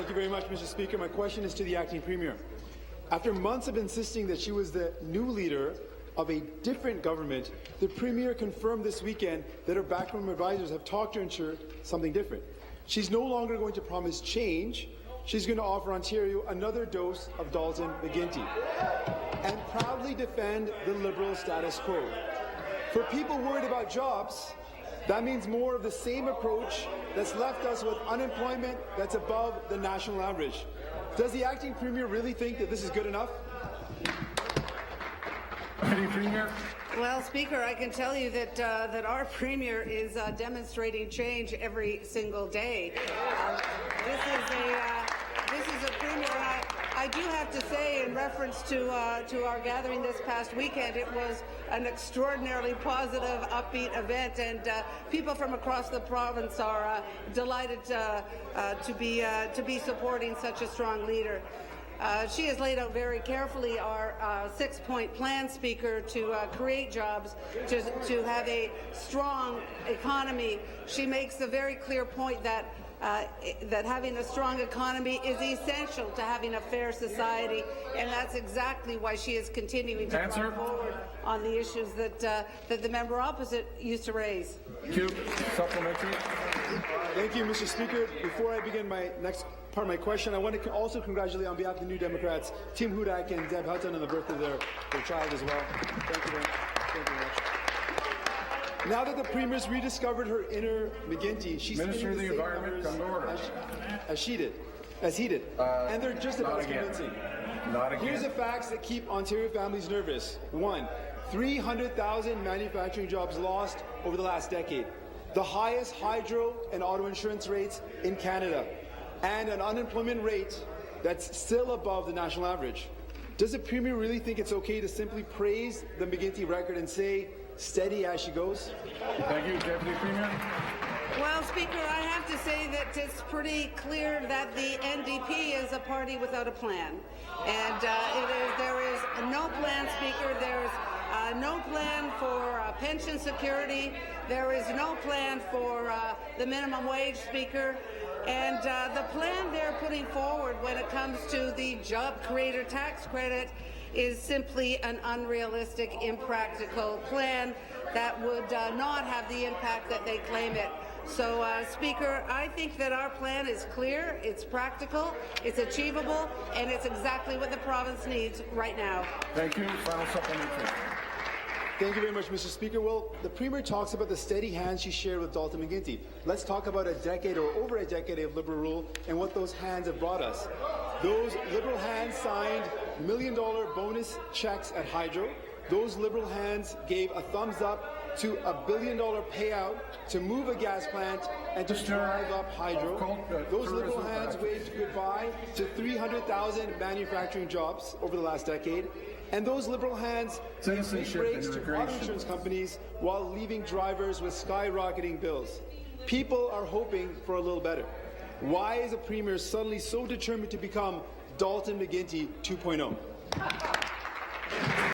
Thank you very much, Mr. Speaker. My question is to the Acting Premier. After months of insisting that she was the new leader of a different government, the Premier confirmed this weekend that her backroom advisors have talked to ensure something different. She's no longer going to promise change. She's going to offer Ontario another dose of Dalton McGunity and proudly defend the Liberal status quo. For people worried about jobs, that means more of the same approach that's left us with unemployment that's above the national average. Does the Acting Premier really think that this is good enough? Acting Premier. Well, Speaker, I can tell you that that our Premier is demonstrating change every single day. This is a Premier. I do have to say, in reference to our gathering this past weekend, it was an extraordinarily positive, upbeat event, and people from across the province are delighted to be supporting such a strong leader. She has laid out very carefully our 6-point plan, Speaker, to create jobs, to have a strong economy. She makes a very clear point that that having a strong economy is essential to having a fair society, and that's exactly why she is continuing to come forward on the issues that that the member opposite used to raise. Thank you. Supplementary. Thank you, Mr. Speaker. Before I begin my next part of my question, I want to also congratulate on behalf of the New Democrats, Tim Hudak and Deb Hutton on the birth of their child as well. Thank you very much. Thank you very much. Now that the Premier's rediscovered her inner McGunity, she's Minister of the Environment, come to order. As he did. And they're just about as convincing. Not again. Here's the facts that keep Ontario families nervous. 1. 300,000 manufacturing jobs lost over the last decade. The highest hydro and auto insurance rates in Canada. And an unemployment rate that's still above the national average. Does the Premier really think it's okay to simply praise the McGunity record and say, steady as she goes? Thank you, Deputy Premier. Well, Speaker, I have to say that it's pretty clear that the NDP is a party without a plan. And there is no plan, Speaker. There's no plan for pension security. There is no plan for the minimum wage, Speaker. And the plan they're putting forward when it comes to the job creator tax credit is simply an unrealistic, impractical plan that would not have the impact that they claim it. So, Speaker, I think that our plan is clear, it's practical, it's achievable, and it's exactly what the province needs right now. Thank you. Final supplementary. Thank you very much, Mr. Speaker. Well, the Premier talks about the steady hands she shared with Dalton McGunity. Let's talk about a decade or over a decade of Liberal rule and what those hands have brought us. Those Liberal hands signed $1 million bonus checks at Hydro. Those Liberal hands gave a thumbs up to a $1 billion payout to move a gas plant and to drive up Hydro. Those Liberal hands waved goodbye to 300,000 manufacturing jobs over the last decade. And those Liberal hands gave big breaks to auto insurance companies while leaving drivers with skyrocketing bills. People are hoping for a little better. Why is the Premier suddenly so determined to become Dalton McGunity 2.0?